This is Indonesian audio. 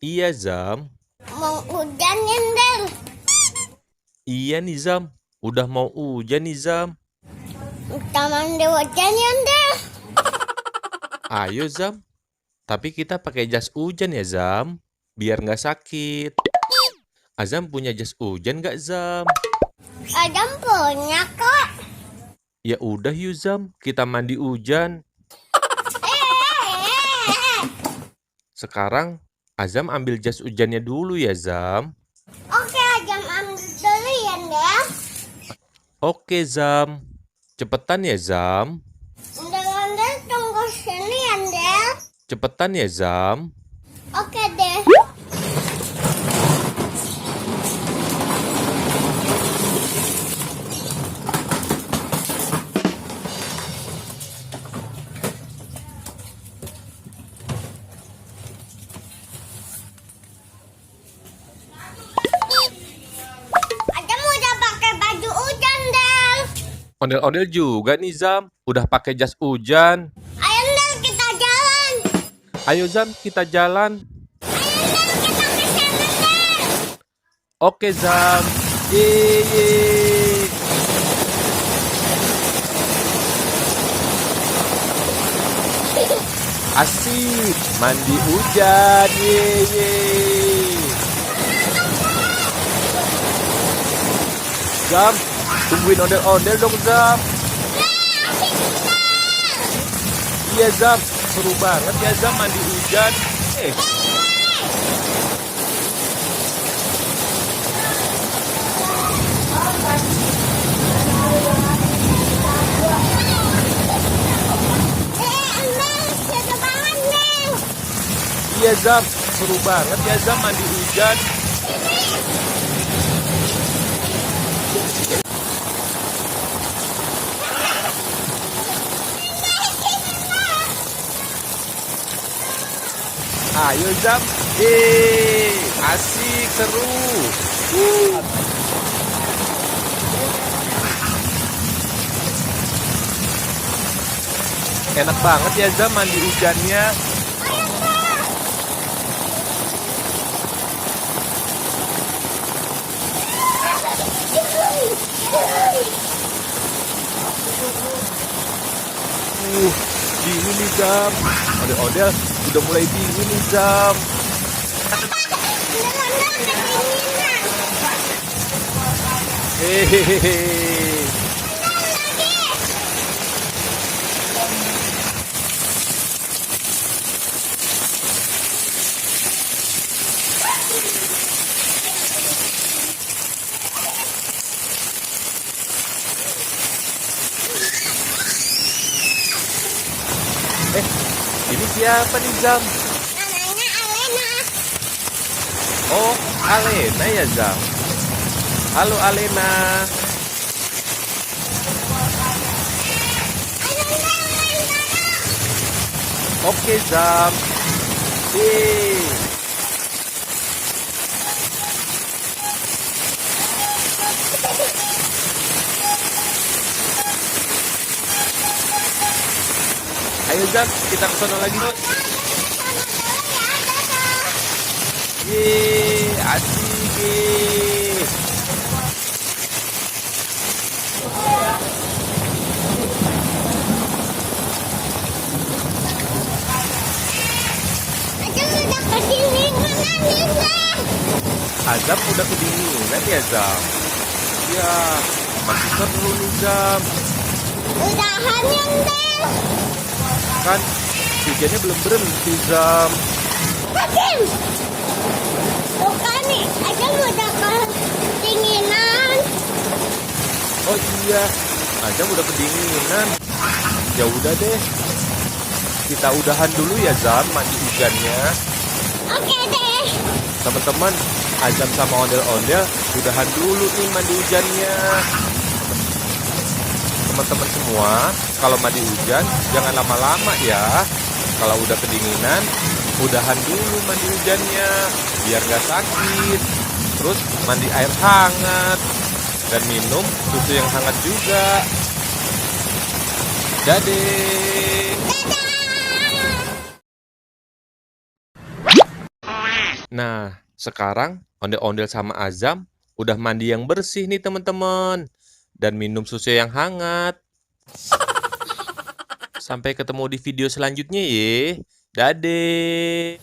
Iya, Zam. Mau hujan nyender. Iya nih, Zam. Udah mau hujan nih, Zam. Taman Dewa nyender. Ayo, Zam. Tapi kita pakai jas hujan ya, Zam. Biar nggak sakit. Azam punya jas hujan nggak, Zam? Adam punya kok. Ya udah yuk, Zam. Kita mandi hujan. Sekarang, Azam ambil jas hujannya dulu ya, Zam. Oke, Adam ambil dulu ya, Ndel. Oke, Zam. Cepetan ya, Zam. Ndel tunggu sini ya, Ndel. Cepetan ya, Zam. Oke deh. Adam udah pakai baju hujan, Ndel. Ondel-ondel juga nih, Zam. Udah pakai jas hujan. Ayo, Ndel, kita jalan. Ayo, Zam, kita jalan. Ayo, Ndel, kita ke sana, Ndel. Oke, Zam. Yeay. Asik, mandi hujan. Yeay. Zam, tungguin ondel-ondel dong, Zam. Iya, Zam. Seru banget ya, Zam, mandi hujan. Ndel, seru banget, Ndel. Iya, Zam. Seru banget ya, Zam, mandi hujan. Ayo, Zam. Asik, seru. Enak banget ya, Zam, mandi hujannya. Dingin nih, Zam. Ondel-ondel udah mulai dingin nih, Zam. Hehehe. Ini siapa nih, Zam? Namanya Alena. Oh, Alena ya, Zam. Halo, Alena. Ayo, Ndel, main sana. Oke, Zam. Yeay. Ayo, Zam, kita ke sana lagi. Yeay, asik. Yeay. Adam udah kedinginan, Ndel. Azam udah kedinginan ya, Zam? Ya, masih seru nih, Zam. Udahan ya, Ndel. Kan hujannya belum berhenti, Zam. Adam. Bukan nih, Adam udah kedinginan. Oh iya, Azam udah kedinginan. Ya udah deh. Kita udahan dulu ya, Zam, mandi hujannya. Oke deh. Teman-teman, Azam sama ondel-ondel udahan dulu nih mandi hujannya. Teman-teman semua, kalau mandi hujan jangan lama-lama ya. Kalau udah kedinginan, udahan dulu mandi hujannya biar nggak sakit. Terus mandi air hangat dan minum susu yang hangat juga. Dadah. Nah, sekarang ondel-ondel sama Azam udah mandi yang bersih nih teman-teman. Dan minum susu yang hangat. Sampai ketemu di video selanjutnya ye. Dade.